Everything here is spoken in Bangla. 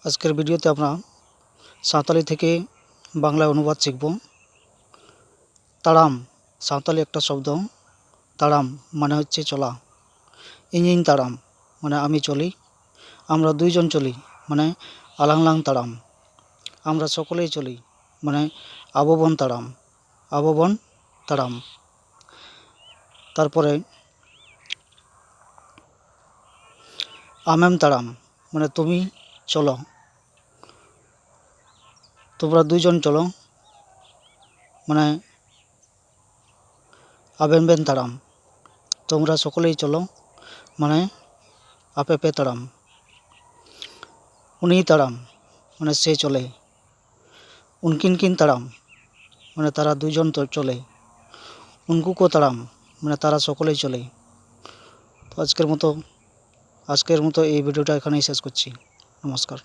আজকের ভিডিওতে আমরা সাঁওতালি থেকে বাংলায় অনুবাদ শিখব। তাড়াম সাঁওতালি একটা শব্দ। তাড়াম মানে হচ্ছে চলা। ইঞ্জিন তাড়াম মানে আমি চলি। আমরা দুইজন চলি মানে আলাংলাং তাড়াম। আমরা সকলেই চলি মানে আববন তাড়াম। আববন তাড়াম। তারপরে আমেম তাড়াম মানে তুমি চলো। তোমরা দুইজন চলো মানে আবেনবেন তাড়াম। তোমরা সকলেই চলো মানে আপেপে তাড়াম। উনি তাড়াম মানে সে চলে। উনকিনকিন তাড়াম মানে তারা দুইজন তো চলে। উনকুকো তাড়াম মানে তারা সকলেই চলে। তো আজকের মতো এই ভিডিওটা এখানেই শেষ করছি। নমস্কার।